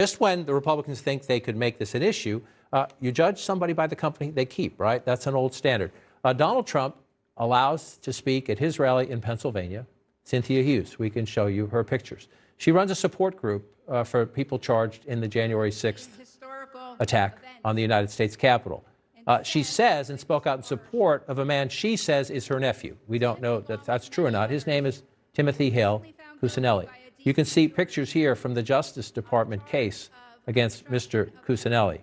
Just when the Republicans think they could make this an issue, you judge somebody by the company they keep, right? That's an old standard. Donald Trump allows to speak at his rally in Pennsylvania Cynthia Hughes. We can show you her pictures. She runs a support group for people charged in the January 6th attack on the United States Capitol. She says and spoke out in support of a man she says is her nephew. We don't know that that's true or not. His name is Timothy Hale Cuccinelli. You can see pictures here from the Justice Department case against Mr. Cuccinelli.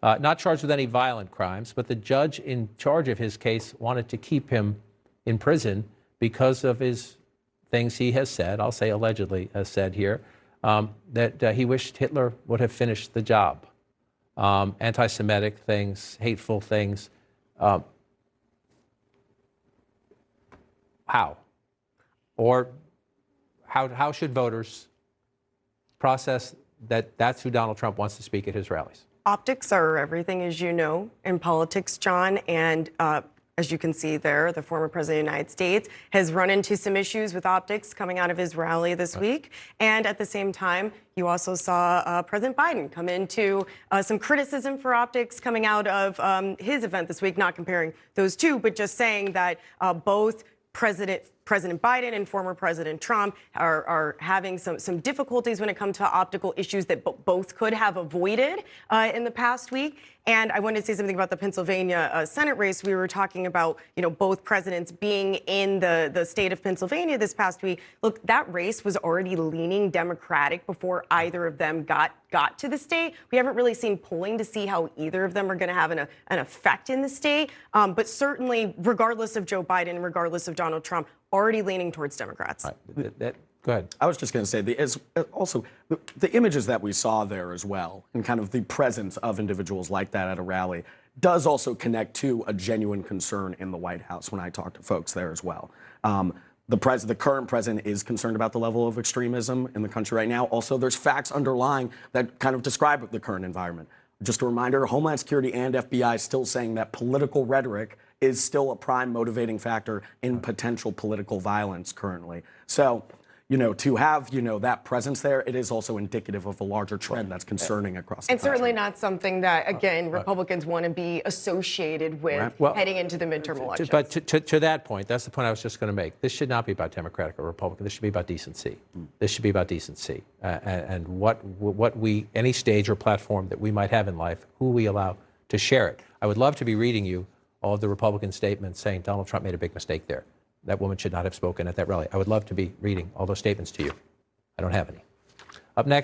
Not charged with any violent crimes, but the judge in charge of his case wanted to keep him in prison because of his things he has said, I'll say allegedly has said here, that he wished Hitler would have finished the job. Anti-Semitic things, hateful things. How? Or how should voters process that that's who Donald Trump wants to speak at his rallies? Optics are everything, as you know, in politics, John. And as you can see there, the former president of the United States has run into some issues with optics coming out of his rally this week. And at the same time, you also saw President Biden come into some criticism for optics coming out of his event this week, not comparing those two, but just saying that both President Biden and former President Trump are having some difficulties when it comes to optical issues that both could have avoided in the past week. And I wanted to say something about the Pennsylvania Senate race. We were talking about, both presidents being in the state of Pennsylvania this past week. Look, that race was already leaning Democratic before either of them got to the state. We haven't really seen polling to see how either of them are going to have an effect in the state. But certainly, regardless of Joe Biden, regardless of Donald Trump, already leaning towards Democrats. Go ahead. I was just going to say, also the images that we saw there as well, and kind of the presence of individuals like that at a rally, does also connect to a genuine concern in the White House when I talk to folks there as well. The current president is concerned about the level of extremism in the country right now. Also, there's facts underlying that kind of describe the current environment. Just a reminder, Homeland Security and FBI still saying that political rhetoric is still a prime motivating factor in potential political violence currently. So, to have, that presence there, it is also indicative of a larger trend that's concerning across the country. And certainly not something that, again, Republicans want to be associated with heading into the midterm elections. But to that point, that's the point I was just going to make. This should not be about Democratic or Republican. This should be about decency. This should be about decency and what we, any stage or platform that we might have in life, who we allow to share it. I would love to be reading you all of the Republican statements saying Donald Trump made a big mistake there. That woman should not have spoken at that rally. I would love to be reading all those statements to you. I don't have any. Up next.